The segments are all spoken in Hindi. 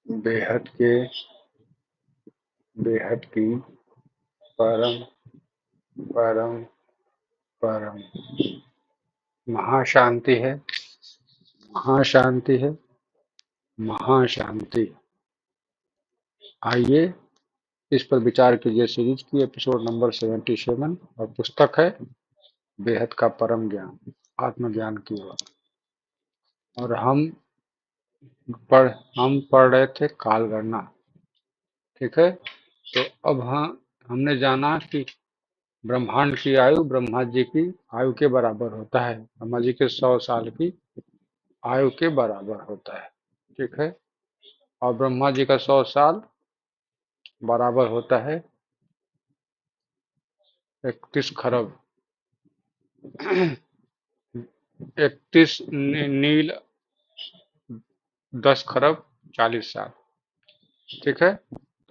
बेहद के बेहद की परम परम परम महाशांति है। महाशांति है। महाशांति। आइए इस पर विचार कीजिए। सीरीज की एपिसोड नंबर 77 और पुस्तक है बेहद का परम ज्ञान, आत्मज्ञान की ओर। और पढ़ हम पढ़ रहे थे काल गणना। ठीक है। तो अब हमने जाना कि ब्रह्मांड की आयु ब्रह्मा जी की आयु के बराबर होता है। ब्रह्मा जी के 100 साल की आयु के बराबर होता है। ठीक है। और ब्रह्मा जी का 100 साल बराबर होता है 31 खरब 31 नील 10 खरब 40 साल। ठीक है।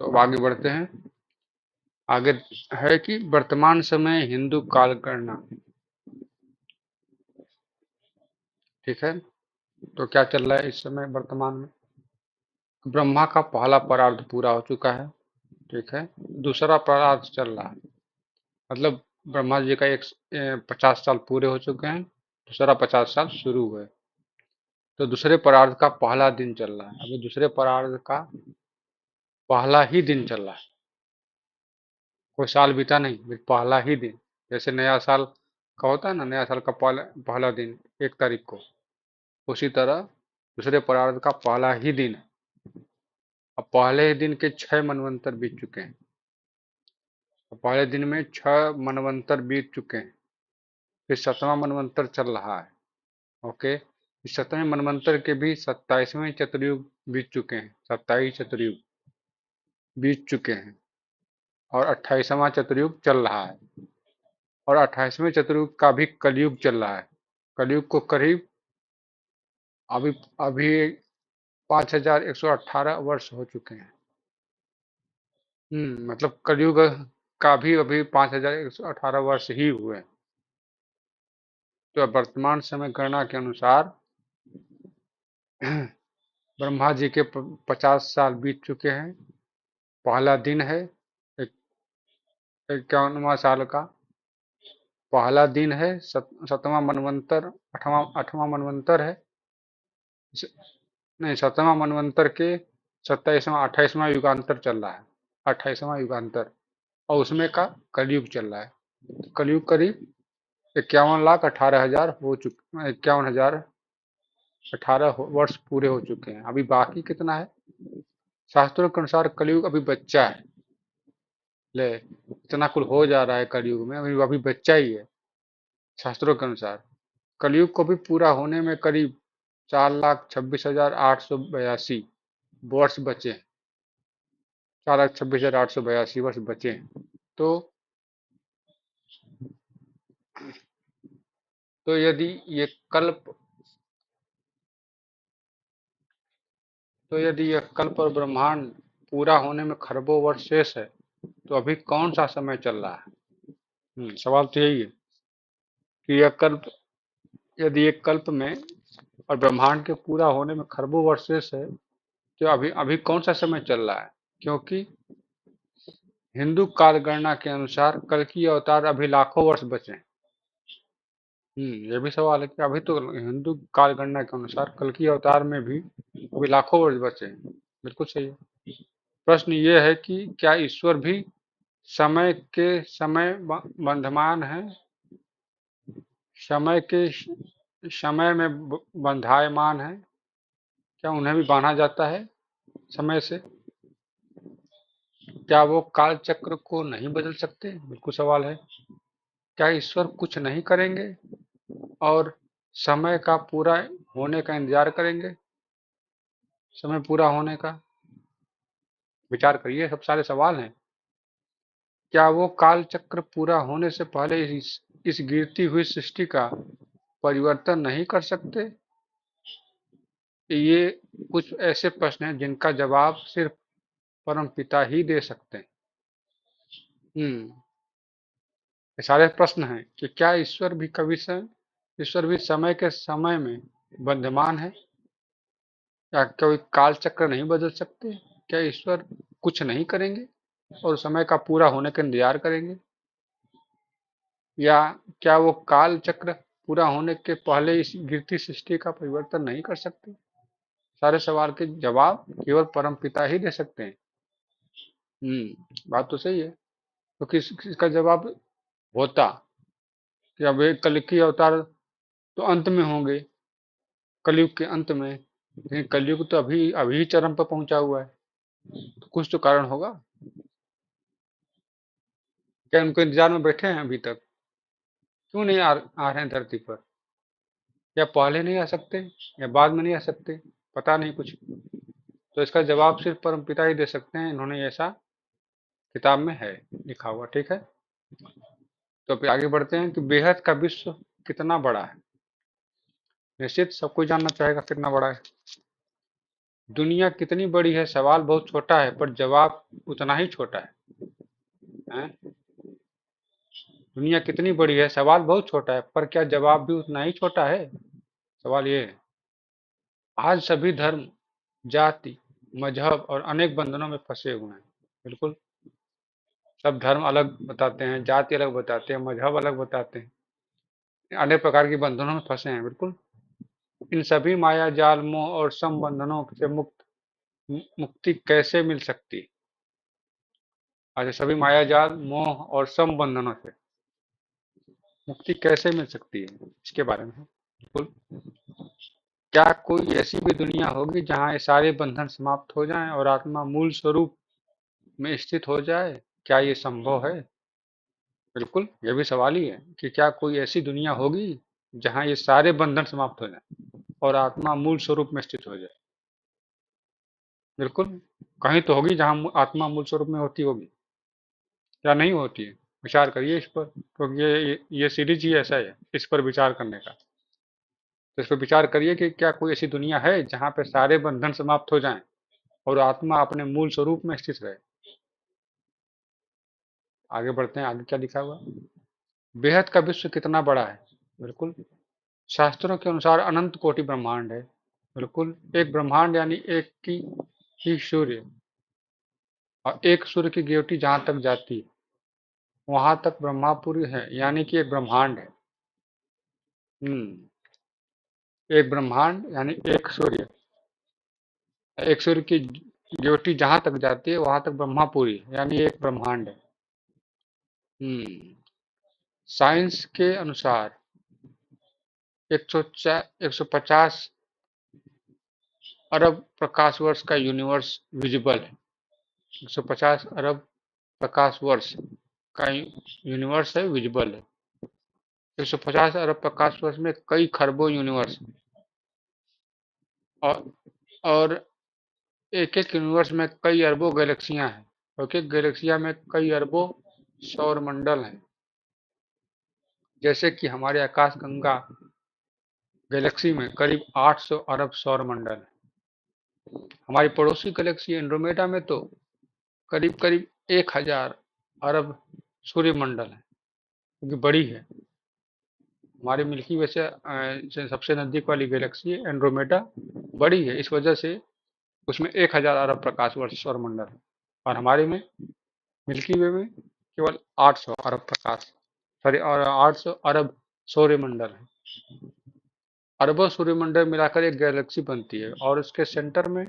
तो अब आगे बढ़ते हैं। आगे है कि वर्तमान समय हिंदू काल गणना। ठीक है। तो क्या चल रहा है इस समय वर्तमान में? ब्रह्मा का पहला परार्ध पूरा हो चुका है। ठीक है। दूसरा परार्ध चल रहा है। मतलब ब्रह्मा जी का 50 साल पूरे हो चुके हैं। दूसरा 50 साल शुरू हुए। तो दूसरे परार्ध का पहला दिन चल रहा है। अभी दूसरे परार्ध का पहला ही दिन चल रहा है। कोई साल बीता नहीं, बस पहला ही दिन। जैसे नया साल का होता है ना, नया साल का पहला पहला दिन 1 तारीख को, उसी तरह दूसरे परार्ध का पहला ही दिन है। अब पहले ही दिन के 6 मनवंतर बीत चुके हैं। और पहले दिन में 6 मनवंतर बीत चुके हैं। फिर 7वां मनवंतर चल रहा है। ओके। इस 7वें मनवंतर के भी 27वें चतुर्युग बीत चुके हैं। 27 चतुर्युग बीत चुके हैं। और 28वां चतुर्युग चल रहा है। और 28वें चतुर्युग का भी कलयुग चल रहा है। कलयुग को करीब अभी अभी 5118 वर्ष हो चुके हैं। मतलब कलयुग का भी अभी 5118 वर्ष ही हुए हैं। तो वर्तमान समय गणना के अनुसार ब्रह्मा जी के 50 साल बीत चुके हैं। पहला दिन है 51वां साल का पहला दिन है। 7वां मनवंतर 8वां मनवंतर है। नहीं, 7वां मनवंतर के 27वां 28वां युगांतर चल रहा है। 28वां युगांतर। और उसमें का कलयुग चल रहा है। कलयुग करीब 51,18,000 हो चुके। 51,018 वर्ष पूरे हो चुके हैं। अभी बाकी कितना है? शास्त्रों के अनुसार कलयुग अभी बच्चा है। ले, इतना कुल हो जा रहा है कलयुग में, अभी अभी बच्चा ही है। शास्त्रों के अनुसार कलयुग को भी पूरा होने में करीब 4,26,882 वर्ष बचे हैं। 4,26,882 वर्ष बचे हैं। तो यदि ये कल्प तो यदि यह कल्प और ब्रह्मांड पूरा होने में खरबों वर्ष शेष है, तो अभी कौन सा समय चल रहा है? सवाल तो यही है कि यह कल्प यदि एक कल्प में और ब्रह्मांड के पूरा होने में खरबों वर्ष शेष है, तो अभी अभी कौन सा समय चल रहा है? क्योंकि हिंदू काल गणना के अनुसार कल की अवतार अभी लाखों वर्ष बचे हैं। ये भी सवाल है कि अभी तो हिंदू काल गणना के अनुसार कल की अवतार में भी अभी लाखों वर्ष बचे हैं। बिल्कुल सही है। प्रश्न ये है कि क्या ईश्वर भी समय के समय बंधमान है? समय के समय में बंधायमान है? क्या उन्हें भी बांधा जाता है समय से? क्या वो काल चक्र को नहीं बदल सकते? बिल्कुल सवाल है। क्या ईश्वर कुछ नहीं करेंगे और समय का पूरा होने का इंतजार करेंगे? समय पूरा होने का विचार करिए। सब सारे सवाल हैं। क्या वो काल चक्र पूरा होने से पहले इस गिरती हुई सृष्टि का परिवर्तन नहीं कर सकते? ये कुछ ऐसे प्रश्न हैं जिनका जवाब सिर्फ परम पिता ही दे सकते हैं। हम्म ये सारे प्रश्न हैं कि क्या ईश्वर भी समय के समय में बंधमान है? क्या कोई काल चक्र नहीं बदल सकते? क्या ईश्वर कुछ नहीं करेंगे और समय का पूरा होने का इंतजार करेंगे? या क्या वो काल चक्र पूरा होने के पहले इस गिरती सृष्टि का परिवर्तन नहीं कर सकते? सारे सवाल के जवाब केवल परम पिता ही दे सकते हैं। बात तो सही है। तो इसका जवाब होता कि अब एक कल की अवतार तो अंत में होंगे, कलयुग के अंत में, लेकिन कलयुग तो अभी अभी चरम पर पहुंचा हुआ है, तो कुछ तो कारण होगा। क्या उनको इंतजार में बैठे हैं अभी तक? क्यों नहीं आ रहे हैं धरती पर? या पहले नहीं आ सकते, या बाद में नहीं आ सकते, पता नहीं कुछ। तो इसका जवाब सिर्फ परम पिता ही दे सकते हैं, इन्होंने ऐसा किताब में है लिखा हुआ। ठीक है, तो फिर आगे बढ़ते हैं कि बेहद का विश्व कितना बड़ा है। निश्चित सब कोई जानना चाहेगा कितना बड़ा है। दुनिया कितनी बड़ी है, सवाल बहुत छोटा है पर जवाब उतना ही छोटा है? दुनिया कितनी बड़ी है, सवाल बहुत छोटा है पर क्या जवाब भी उतना ही छोटा है? सवाल ये है। आज सभी धर्म, जाति, मजहब और अनेक बंधनों में फंसे हुए हैं। बिल्कुल, सब धर्म अलग बताते हैं, जाति अलग बताते हैं, मजहब अलग बताते हैं, अनेक प्रकार के बंधनों में फंसे हैं। बिल्कुल, इन सभी माया जाल मोह और संबंधनों से मुक्ति कैसे मिल सकती है? अच्छा, सभी माया जाल मोह और संबंधनों से मुक्ति कैसे मिल सकती है, इसके बारे में है। बिल्कुल, क्या कोई ऐसी भी दुनिया होगी जहाँ ये सारे बंधन समाप्त हो जाएं और आत्मा मूल स्वरूप में स्थित हो जाए? क्या ये संभव है? बिल्कुल, यह भी सवाल ही है कि क्या कोई ऐसी दुनिया होगी जहाँ ये सारे बंधन समाप्त हो जाएं और आत्मा मूल स्वरूप में स्थित हो जाए? बिल्कुल, कहीं तो होगी जहाँ आत्मा मूल स्वरूप में होती होगी, या नहीं होती है? विचार करिए इस पर, क्योंकि ये सीरीज ही ऐसा है इस पर विचार करने का। तो इस पर विचार करिए कि क्या कोई ऐसी दुनिया है जहाँ पे सारे बंधन समाप्त हो जाएं और आत्मा अपने मूल स्वरूप में स्थित रहे? आगे बढ़ते हैं, आगे क्या लिखा हुआ? बेहद का विश्व कितना बड़ा है। बिल्कुल, शास्त्रों के अनुसार अनंत कोटि ब्रह्मांड है। बिल्कुल, एक ब्रह्मांड यानी एक की ही सूर्य, और एक सूर्य की गियोटी जहां तक जाती है वहां तक ब्रह्मापुरी है, यानी कि एक ब्रह्मांड है। हम्म एक ब्रह्मांड यानी एक सूर्य की गियोटी जहां तक जाती है वहां तक ब्रह्मापुरी है, यानी एक ब्रह्मांड है। हम्म साइंस के अनुसार 150 अरब प्रकाश वर्ष का यूनिवर्स विजिबल है। 150 अरब प्रकाश वर्ष का यूनिवर्स है, विजिबल है। 150 अरब प्रकाश वर्ष में कई खरबों यूनिवर्स, और और एक एक यूनिवर्स में कई अरबों गैलेक्सियां हैं, और एक गैलेक्सिया में कई अरबों सौर मंडल हैं। जैसे कि हमारे आकाश गंगा गैलेक्सी में करीब 800 अरब सौर मंडल हैं। हमारी पड़ोसी गैलेक्सी एंड्रोमेडा में तो करीब करीब 1000 अरब सूर्य मंडल है, क्योंकि बड़ी है। हमारी मिल्की वे से सबसे नजदीक वाली गैलेक्सी एंड्रोमेडा बड़ी है, इस वजह से उसमें 1000 अरब प्रकाश वर्ष सौर मंडल है, और हमारे में मिल्की वे में केवल 800 अरब प्रकाश, सॉरी, और 800 अरब सौर्य मंडल है। अरबों सूर्य मंडल मिलाकर एक गैलेक्सी बनती है, और उसके सेंटर में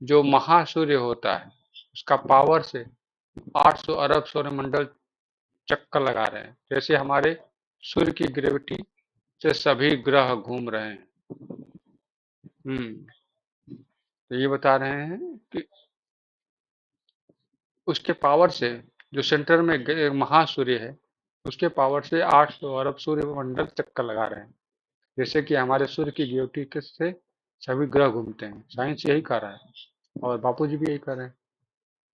जो महासूर्य होता है उसका पावर से 800 अरब सौर मंडल चक्कर लगा रहे हैं, जैसे हमारे सूर्य की ग्रेविटी से सभी ग्रह घूम रहे हैं। हम्म तो ये बता रहे हैं कि उसके पावर से, जो सेंटर में महासूर्य है, उसके पावर से 800 अरब सूर्य मंडल चक्कर लगा रहे हैं, जैसे कि हमारे सूर्य की ग्रेविटी से सभी ग्रह घूमते हैं। साइंस यही कह रहा है, और बापूजी भी यही कह रहे हैं।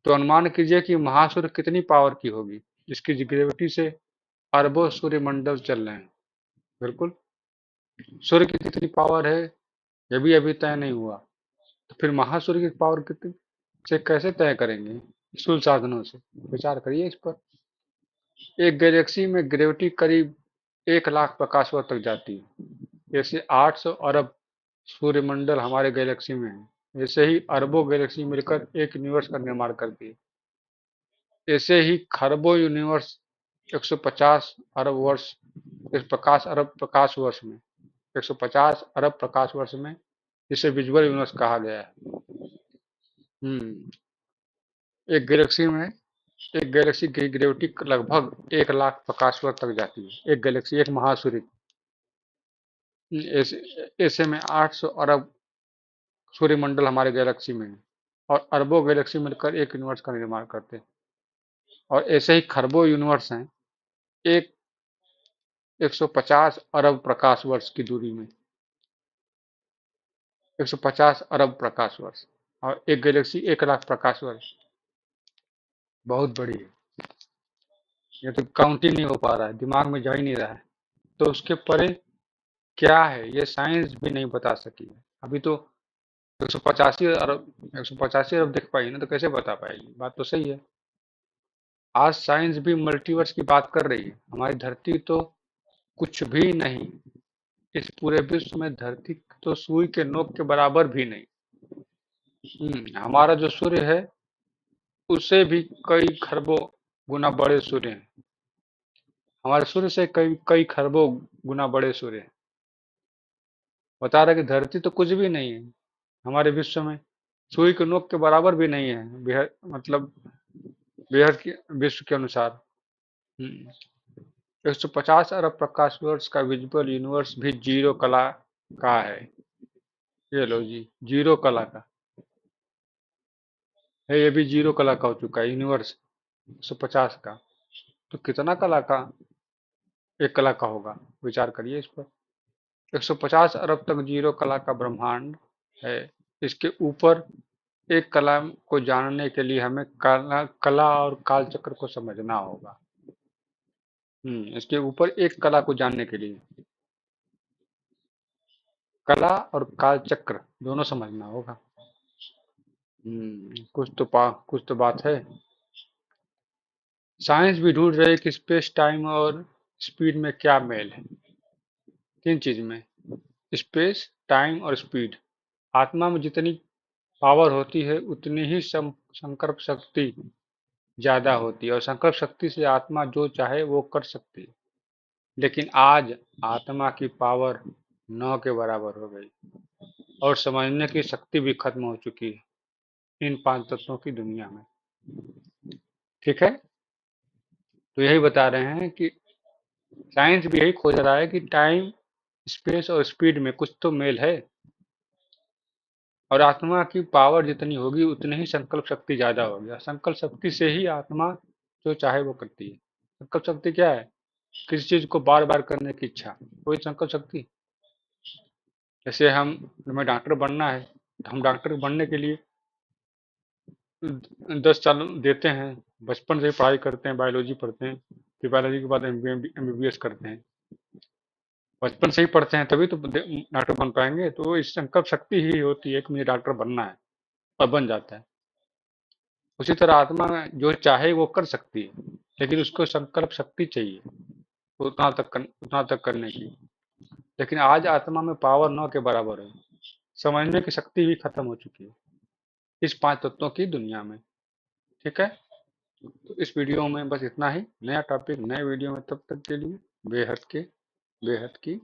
तो अनुमान कीजिए कि महासूर्य कितनी पावर की होगी जिसकी ग्रेविटी से अरबों सूर्य मंडल चल रहे हैं। बिल्कुल, सूर्य की कितनी पावर है यह भी अभी तय नहीं हुआ, तो फिर महासूर्य की पावर कितनी से कैसे तय करेंगे? स्थूल साधनों से विचार करिए इस पर। एक गैलेक्सी में ग्रेविटी करीब 1 लाख प्रकाश वर्ष तक जाती है, जैसे 800 अरब सूर्यमंडल हमारे गैलेक्सी में है। ऐसे ही अरबों गैलेक्सी मिलकर एक यूनिवर्स का निर्माण करती है। ऐसे ही खरबों यूनिवर्स 150 अरब वर्ष, इस प्रकाश वर्ष में, 150 अरब प्रकाश वर्ष में इसे विजुअल यूनिवर्स कहा गया है। एक गैलेक्सी में एक गैलेक्सी की ग्रेविटी लगभग 1 लाख प्रकाश वर्ष तक जाती है। एक गैलेक्सी, एक महासूर्य। ऐसे ऐसे में 800 अरब सूर्यमंडल हमारे गैलेक्सी में है और अरबों गैलेक्सी मिलकर एक यूनिवर्स का निर्माण करते हैं। और ऐसे ही खरबों यूनिवर्स हैं, एक 150 अरब प्रकाश वर्ष की दूरी में, 150 अरब प्रकाश वर्ष। और एक गैलेक्सी 1 लाख प्रकाश वर्ष, बहुत बड़ी है। ये तो काउंट ही नहीं हो पा रहा है, दिमाग में जा ही नहीं रहा है। तो उसके परे क्या है ये साइंस भी नहीं बता सकी है। अभी तो 185 अरब देख पाई ना, तो कैसे बता पाएगी? बात तो सही है। आज साइंस भी मल्टीवर्स की बात कर रही है। हमारी धरती तो कुछ भी नहीं, इस पूरे विश्व में धरती तो सुई के नोक के बराबर भी नहीं। हमारा जो सूर्य है उससे भी कई खरबों गुना बड़े सूर्य हैं। हमारे सूर्य से कई कई खरबों गुना बड़े सूर्य हैं। बता रहे कि धरती तो कुछ भी नहीं है हमारे विश्व में, सुई के नोक के बराबर भी नहीं है, मतलब बेहद के विश्व के अनुसार। 150 अरब प्रकाश वर्ष का विजुअल यूनिवर्स भी जीरो कला का है। ये लो जी, जीरो कला का है। ये भी जीरो कला का हो चुका है यूनिवर्स 150 का। तो कितना कला का, एक कला का होगा? विचार करिए इस पर। 150 अरब तक जीरो कला का ब्रह्मांड है। इसके ऊपर एक कला को जानने के लिए हमें कला और कालचक्र को समझना होगा। इसके ऊपर एक कला को जानने के लिए कला और कालचक्र दोनों समझना होगा। कुछ तो बात है। साइंस भी ढूंढ रही है कि स्पेस, टाइम और स्पीड में क्या मेल है। तीन चीज में, स्पेस, टाइम और स्पीड। आत्मा में जितनी पावर होती है उतनी ही संकल्प शक्ति ज्यादा होती है, और संकल्प शक्ति से आत्मा जो चाहे वो कर सकती है। लेकिन आज आत्मा की पावर 9 के बराबर हो गई और समझने की शक्ति भी खत्म हो चुकी है इन 5 तत्वों की दुनिया में। ठीक है, तो यही बता रहे हैं कि साइंस भी यही खोज रहा है कि टाइम, स्पेस और स्पीड में कुछ तो मेल है, और आत्मा की पावर जितनी होगी उतनी ही संकल्प शक्ति ज्यादा होगी। संकल्प शक्ति से ही आत्मा जो चाहे वो करती है। संकल्प शक्ति क्या है? किसी चीज को बार बार करने की इच्छा, वही संकल्प शक्ति। जैसे हमें डॉक्टर बनना है, तो हम डॉक्टर बनने के लिए 10 साल देते हैं, बचपन से ही पढ़ाई करते हैं, बायोलॉजी पढ़ते हैं, फिर बायोलॉजी के बाद MBBS करते हैं। बचपन से ही पढ़ते हैं तभी तो डॉक्टर बन पाएंगे। तो इस संकल्प शक्ति ही होती है कि मुझे डॉक्टर बनना है, और बन जाता है। उसी तरह आत्मा जो चाहे वो कर सकती है, लेकिन उसको संकल्प शक्ति चाहिए उतना तक करने की। लेकिन आज आत्मा में पावर 9 के बराबर है, समझने की शक्ति भी खत्म हो चुकी है इस 5 तत्वों की दुनिया में। ठीक है, तो इस वीडियो में बस इतना ही। नया टॉपिक नए वीडियो में, तब तक के लिए बेहद की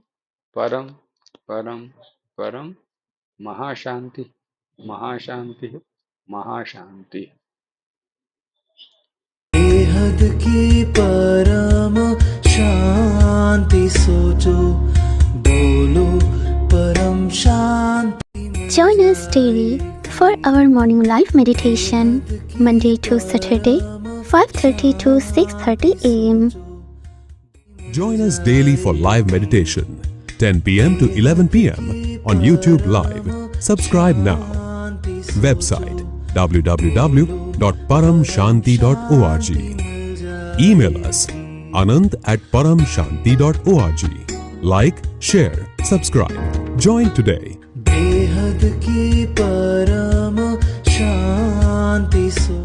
परम परम परम महाशांति महाशांति महाशांति। बेहद की परम शांति सोचो, बोलो परम शांति। Join us daily for our morning live meditation, Monday to Saturday, 5:30 to 6:30 a.m. Join us daily for live meditation, 10 p.m. to 11 p.m. on YouTube Live. Subscribe now. Website www.paramshanti.org. Email us anant@paramshanti.org. Like, share, subscribe. Join today. बेहद की परम शांति सो